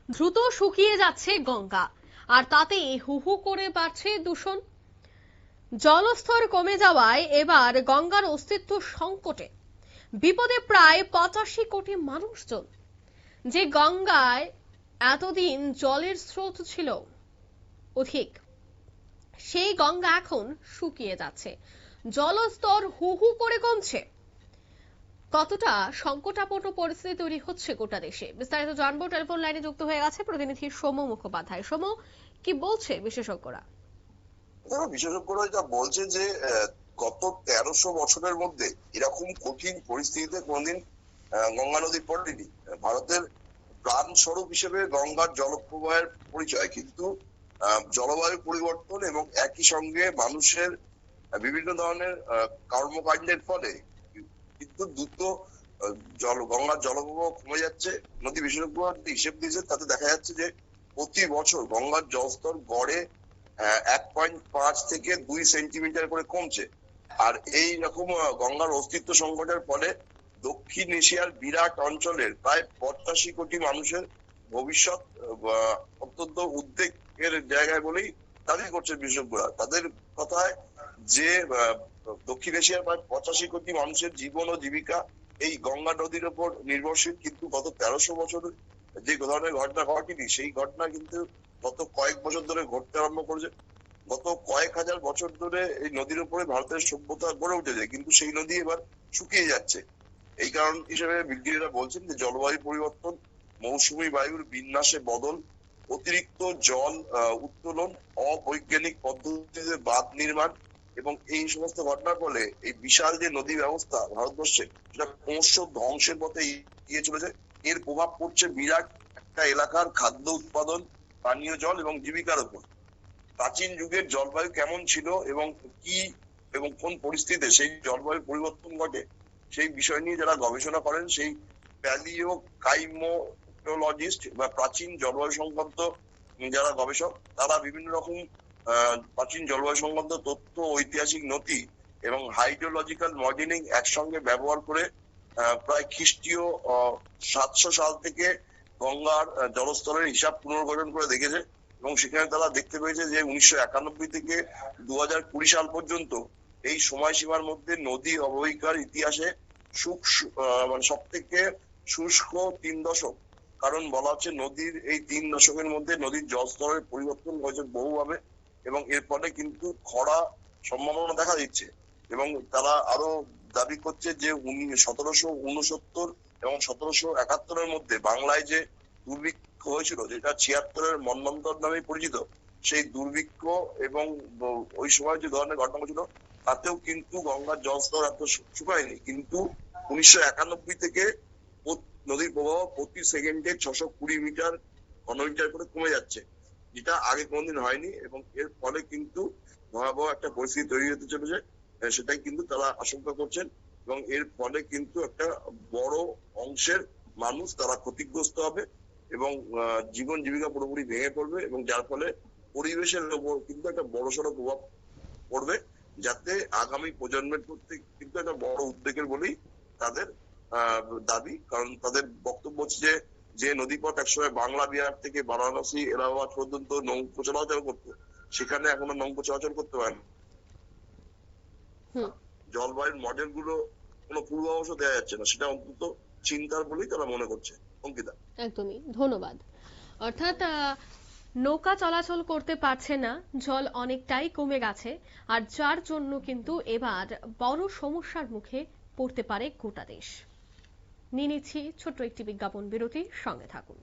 দ্রুত শুকিয়ে যাচ্ছে গঙ্গা, আর তাতে হু হু করে বাড়ছে দূষণ। জলস্তর কমে যাওয়ায় এবার গঙ্গার অস্তিত্ব সংকটে, বিপদে প্রায় 85 কোটি মানুষজন। যে গঙ্গায় এতদিন জলের স্রোত ছিল অধিক, সেই গঙ্গা এখন শুকিয়ে যাচ্ছে, জলস্তর হু হু করে কমছে। কতটা সংকটাপন্ন পরিস্থিতি তৈরি হচ্ছে গোটা দেশে, বিস্তারিত জানবো। টেলিফোন লাইনে যুক্ত হয়ে গেছে প্রতিনিধি সৌম্য মুখোপাধ্যায়। সৌম্য, কি বলছে বিশেষজ্ঞরা? বিশেষজ্ঞরা যা বলছে যে গত 1300 বছরের মধ্যে এরকম কঠিন পরিস্থিতিতে কোনদিন গঙ্গা নদী পড়েনি। ভারতের প্রাণ স্বরূপ হিসেবে গঙ্গার জলপ্রবাহের পরিচয়, কিন্তু জলবায়ু পরিবর্তন এবং একই সঙ্গে মানুষের বিভিন্ন ধরনের কর্মকাণ্ডের ফলে কিন্তু দ্রুত গঙ্গার জলপ্রবাহ কমে যাচ্ছে। নদী বিশেষজ্ঞরা হিসেব দিয়েছে, তাতে দেখা যাচ্ছে যে প্রতি বছর গঙ্গার জলস্তর গড়ে 1.5 থেকে 2 সেন্টিমিটার করে কমছে। আর এই রকম গঙ্গার অস্তিত্ব সংকটের ফলে দক্ষিণ এশিয়ার বিরাট অঞ্চলের প্রায় 85 কোটি মানুষের ভবিষ্যৎ অত্যন্ত উদ্বেগের জায়গায় বলেই দাবি করছে বিশেষজ্ঞরা। তাদের কথায় যে দক্ষিণ এশিয়ার প্রায় 85 কোটি মানুষের জীবন ও জীবিকা এই গঙ্গা নদীর উপর নির্ভরশীল, কিন্তু গত 1300 বছর যে ধরনের ঘটনা ঘটেনি, সেই ঘটনা কিন্তু গত কয়েক বছর ধরে ঘটতে আরম্ভ করেছে। গত কয়েক হাজার বছর ধরে এই নদীর উপরে ভারতের সভ্যতা গড়ে উঠেছে, কিন্তু সেই নদী এবার শুকিয়ে যাচ্ছে। এই কারণ হিসেবে বিজ্ঞানীরা বলছেন যে জলবায়ু পরিবর্তন, মৌসুমী বায়ুর বিন্যাসে বদল, অতিরিক্ত জল উত্তোলন, অবৈজ্ঞানিক পদ্ধতিতে বাঁধ নির্মাণ এবং এই সমস্ত ঘটনার ফলে এই বিশাল যে নদী ব্যবস্থা ভারতবর্ষে, সেটা ক্রমশ ধ্বংসের পথে এগিয়ে চলেছে। এর প্রভাব পড়ছে বিরাট একটা এলাকার খাদ্য উৎপাদন, পানীয় জল এবং জীবিকার উপর। প্রাচীন যুগের জলবায়ু কেমন ছিল এবং কি এবং কোন পরিস্থিতিতে সেই জলবায়ু পরিবর্তন ঘটে, সেই বিষয় নিয়ে যারা গবেষণা করেন, সেই প্যালিও ক্লাইমেটোলজিস্ট বা প্রাচীন জলবায়ু সংক্রান্ত যারা গবেষক, তারা বিভিন্ন রকম প্রাচীন জলবায়ু সংক্রান্ত তথ্য, ঐতিহাসিক নথি এবং হাইড্রোলজিক্যাল মডেলিং একসঙ্গে ব্যবহার করে প্রায় খ্রিস্টীয় 700 সাল থেকে গঙ্গার জলস্তরের হিসাব পুনর্গঠন করে দেখেছে। এবং সেখানে তারা দেখতে পেয়েছে যে 1991 থেকে 2020 সাল পর্যন্ত এই সময়সীমার মধ্যে নদী অববাহিকার ইতিহাসে মানে সব থেকে শুষ্ক 3 দশক। কারণ বলা হচ্ছে নদীর এই 3 দশকের মধ্যে নদীর জলস্তরের পরিবর্তন হয়েছে বহুভাবে, এবং এর ফলে কিন্তু খরা সম্ভাবনা দেখা দিচ্ছে। এবং তারা আরো দাবি করছে যে 1769 এবং 1771 মধ্যে বাংলায় যে দুর্ভিক্ষ হয়েছিল, যেটা 76-এর মন্বন্তর নামে পরিচিত, সেই দুর্ভিক্ষ এবং ওই সময় যে ধরনের ঘটনা ঘটেছিল, তাতেও কিন্তু গঙ্গার জলস্তর এত শুকায়নি। কিন্তু 1991 থেকে নদীর প্রবাহ প্রতি সেকেন্ডে 620 মিটার ঘনমিটার করে কমে যাচ্ছে, যেটা আগে কোনোদিন হয়নি। এবং এর ফলে কিন্তু ভয়াবহ একটা পরিস্থিতি তৈরি হতে চলেছে, সেটাই কিন্তু তারা আশঙ্কা করছেন। এবং এর ফলে কিন্তু একটা বড় অংশের মানুষ তারা ক্ষতিগ্রস্ত হবে এবং জীবন জীবিকা পুরোপুরি ভেঙে পড়বে, এবং যার ফলে পরিবেশের উপর কিন্তু একটা বড়সড় প্রভাব পড়বে, যাতে আগামী প্রজন্মের প্রতি কিন্তু একটা বড় উদ্বেগের বলেই তাদের দাবি। কারণ তাদের বক্তব্য হচ্ছে যে নদীপথ একসময় বাংলা বিহার থেকে বারাণসী, এলাহাবাদ পর্যন্ত নৌকো চলাচল করতো, সেখানে এখনো নৌকো চলাচল করতে পারে না। জলবায়ুর মডেল গুলো কোনো পূর্বাভাস দেওয়া যাচ্ছে না, সেটা অন্তত চিন্তার বলেই তারা মনে করছে। অঙ্কিতা, একদমই ধন্যবাদ। অর্থাৎ নৌকা চলাচল করতে পারছে না, জল অনেকটাই কমে গেছে, আর যার জন্য কিন্তু এবার বড় সমস্যার মুখে পড়তে পারে গোটা দেশ। নিয়ে নিচ্ছি ছোট্ট একটি বিজ্ঞাপন বিরতি, সঙ্গে থাকুন।